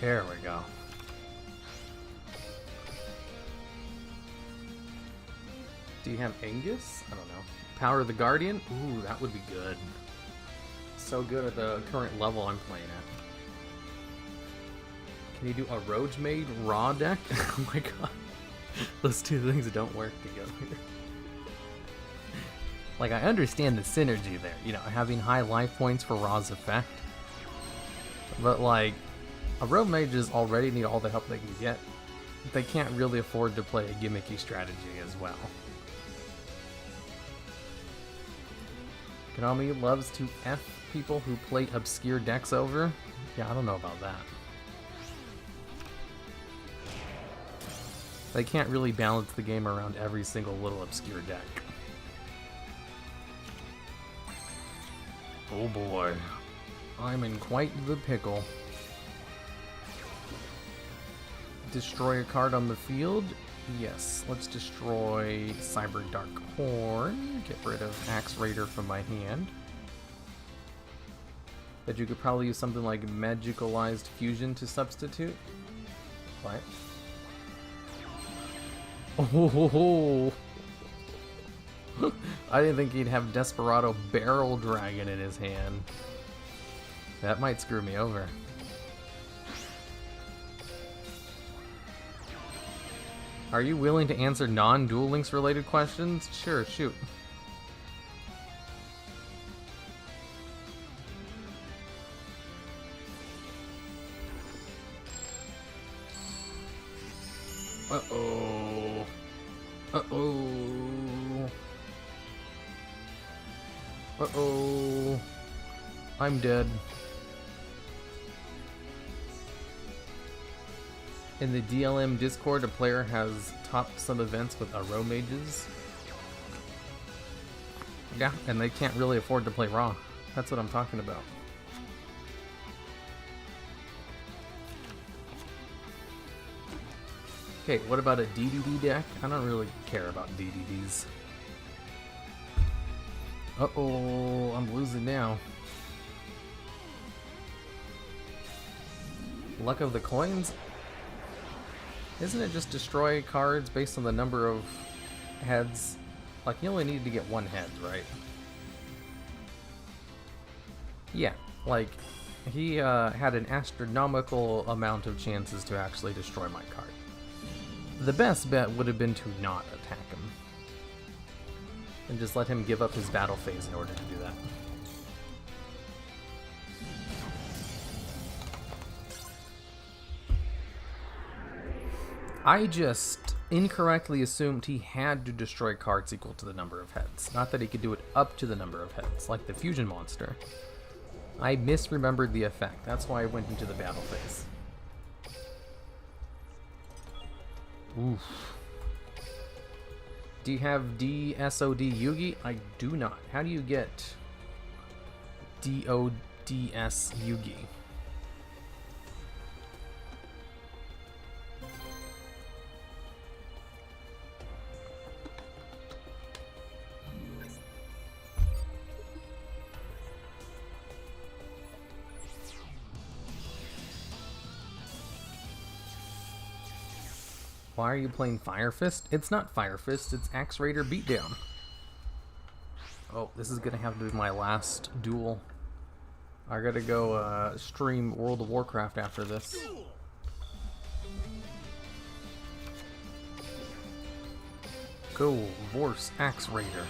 There we go. Do you have Angus? I don't know. Power of the Guardian? Ooh, that would be good. So good at the current level I'm playing at. Can you do a Rogue Maid raw deck? Oh my god. Those two things don't work together. Like, I understand the synergy there. You know, having high life points for Raw's effect. But like, a rogue mages already need all the help they can get. They can't really afford to play a gimmicky strategy as well. Konami loves to F people who play obscure decks over. Yeah, I don't know about that. They can't really balance the game around every single little obscure deck. Oh boy. I'm in quite the pickle. Destroy a card on the field? Yes, let's destroy Cyber Dark Horn. Get rid of Axe Raider from my hand. But you could probably use something like Magicalized Fusion to substitute. What? Oh, I didn't think he'd have Desperado Barrel Dragon in his hand. That might screw me over. Are you willing to answer non-Duel Links related questions? Sure, shoot. Uh-oh. Uh-oh. Uh-oh. I'm dead. In the DLM Discord, a player has topped some events with Aro mages. Yeah, and they can't really afford to play Raw. That's what I'm talking about. Okay, what about a DDD deck? I don't really care about DDDs. Uh-oh, I'm losing now. Luck of the Coins? Isn't it just destroy cards based on the number of heads? Like, you only need to get one head, right? Yeah, like, he had an astronomical amount of chances to actually destroy my card. The best bet would have been to not attack him. And just let him give up his battle phase in order to do that. I just incorrectly assumed he had to destroy cards equal to the number of heads. Not that he could do it up to the number of heads, like the fusion monster. I misremembered the effect. That's why I went into the battle phase. Oof. Do you have DSOD Yugi? I do not. How do you get DODS Yugi? Why are you playing Fire Fist? It's not Fire Fist, it's Axe Raider Beatdown. Oh, this is gonna have to be my last duel. I gotta go stream World of Warcraft after this. Go, Vorse Axe Raider.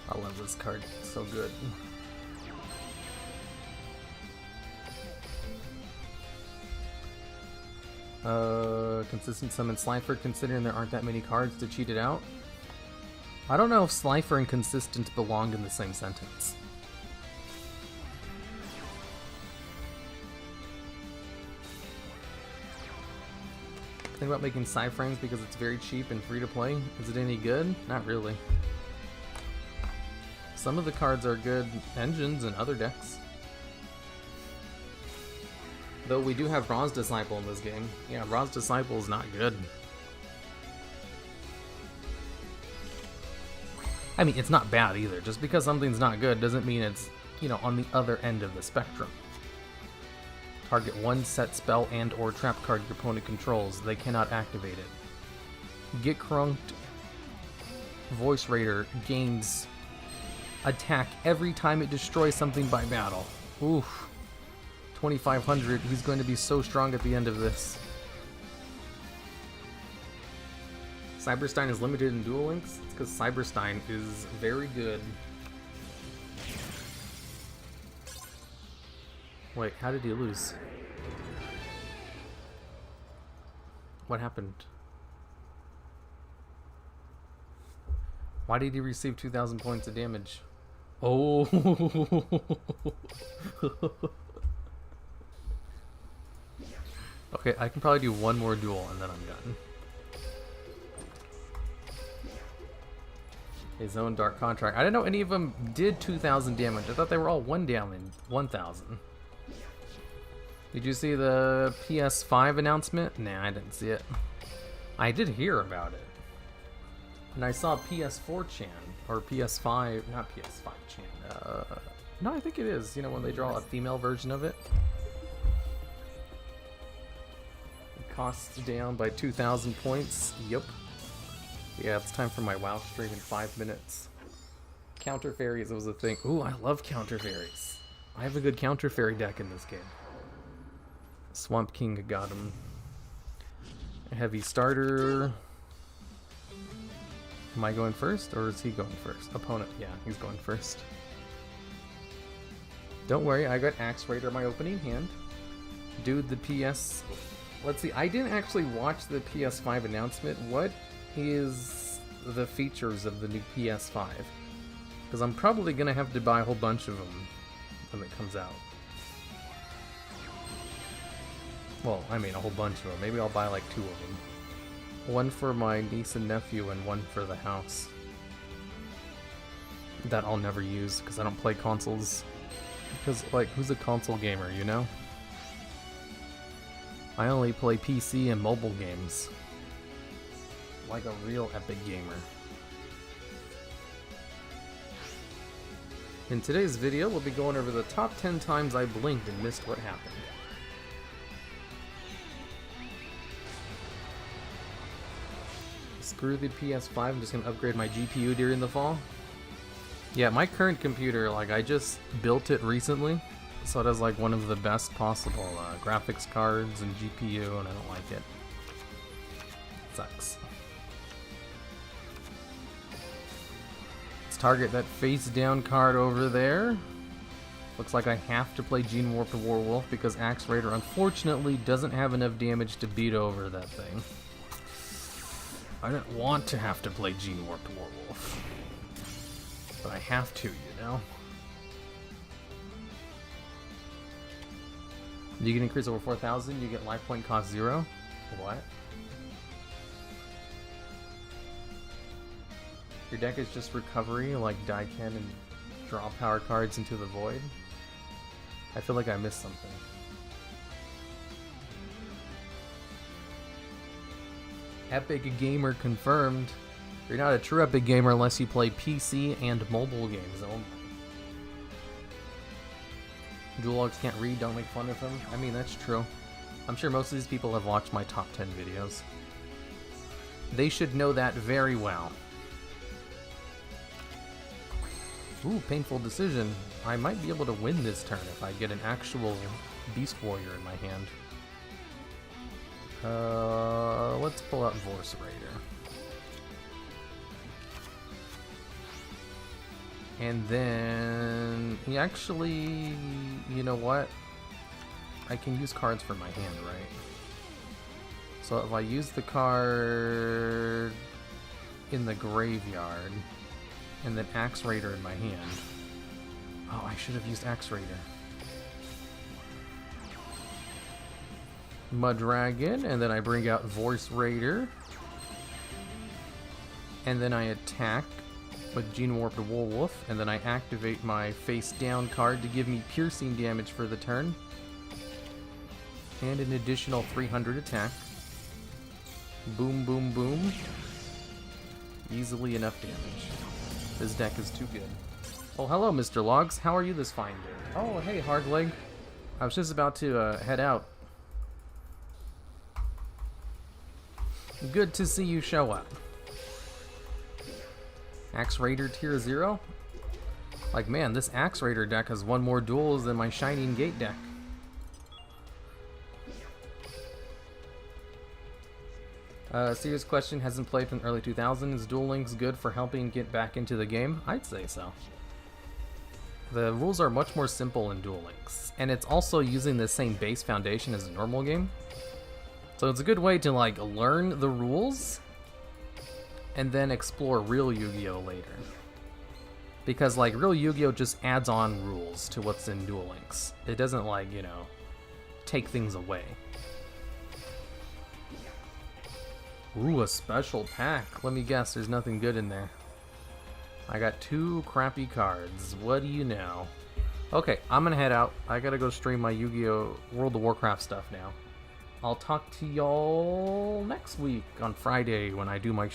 I love this card, it's so good. Consistent summon Slifer, considering there aren't that many cards to cheat it out. I don't know if Slifer and consistent belong in the same sentence. Think about making Psyframes because it's very cheap and free to play. Is it any good? Not really. Some of the cards are good engines in other decks. Though we do have Ra's Disciple in this game. Yeah, Ra's Disciple is not good. I mean, it's not bad either. Just because something's not good doesn't mean it's, you know, on the other end of the spectrum. Target one set spell and or trap card your opponent controls. They cannot activate it. Get Crunked Voice Raider gains attack every time it destroys something by battle. Oof. 2500, he's going to be so strong at the end of this. Cyberstein is limited in Duel Links? It's because Cyberstein is very good. Wait, how did he lose? What happened? Why did he receive 2,000 points of damage? Oh. Okay, I can probably do one more duel and then I'm done. His own dark contract. I didn't know any of them did 2,000 damage. I thought they were all 1,000. Did you see the PS5 announcement? Nah, I didn't see it. I did hear about it. And I saw PS4 Chan, or PS5, not PS5 Chan. No, I think it is. You know, when they draw a female version of it. It costs down by 2,000 points. Yup. Yeah, it's time for my WoW stream in 5 minutes. Counter fairies was a thing. Ooh, I love counter fairies. I have a good counter fairy deck in this game. Swamp King got him. A heavy starter. Am I going first, or is he going first? Opponent, yeah, he's going first. Don't worry, I got Axe Raider in my opening hand. Dude, the PS... Let's see, I didn't actually watch the PS5 announcement. What is the features of the new PS5? Because I'm probably going to have to buy a whole bunch of them when it comes out. Well, I mean a whole bunch of them. Maybe I'll buy like 2 of them. One for my niece and nephew and one for the house. That I'll never use because I don't play consoles. Because, like, who's a console gamer, you know? I only play PC and mobile games. Like a real epic gamer. In today's video, we'll be going over the top 10 times I blinked and missed what happened. Screw the PS5, I'm just gonna upgrade my GPU during the fall. Yeah, my current computer, like, I just built it recently, so it has like one of the best possible graphics cards and GPU, and I don't like it. Sucks. Let's target that face down card over there. Looks like I have to play Gene Warped Warwolf because Axe Raider unfortunately doesn't have enough damage to beat over that thing. I didn't want to have to play Gene Warped Warwolf. But I have to, you know? You can increase over 4,000, you get life point cost 0. What? Your deck is just recovery, like Daiken, and draw power cards into the void? I feel like I missed something. Epic Gamer confirmed. You're not a true Epic Gamer unless you play PC and mobile games only. Duologs can't read, don't make fun of him. I mean, that's true. I'm sure most of these people have watched my top 10 videos. They should know that very well. Ooh, painful decision. I might be able to win this turn if I get an actual Beast Warrior in my hand. Let's pull out Vorse Raider. And then, actually, you know what? I can use cards from my hand, right? So if I use the card in the graveyard, and then Axe Raider in my hand. Oh, I should have used Axe Raider. Mudragon, and then I bring out Vorse Raider. And then I attack with Gene Warped Warwolf, and then I activate my face down card to give me piercing damage for the turn. And an additional 300 attack. Boom, boom, boom. Easily enough damage. This deck is too good. Oh, hello, Mr. Logs. How are you this fine day? Oh, hey, Hardleg. I was just about to head out. Good to see you show up. Axe Raider tier 0? Like, man, this Axe Raider deck has won more duels than my Shining Gate deck. Serious question, hasn't played from the early 2000s. Is Duel Links good for helping get back into the game? I'd say so. The rules are much more simple in Duel Links, and it's also using the same base foundation as a normal game. So it's a good way to like learn the rules and then explore real Yu-Gi-Oh later. Because like real Yu-Gi-Oh just adds on rules to what's in Duel Links. It doesn't like, you know, take things away. Ooh, a special pack. Let me guess, there's nothing good in there. I got 2 crappy cards. What do you know? Okay, I'm gonna head out. I gotta go stream my Yu-Gi-Oh! World of Warcraft stuff now. I'll talk to y'all next week on Friday when I do my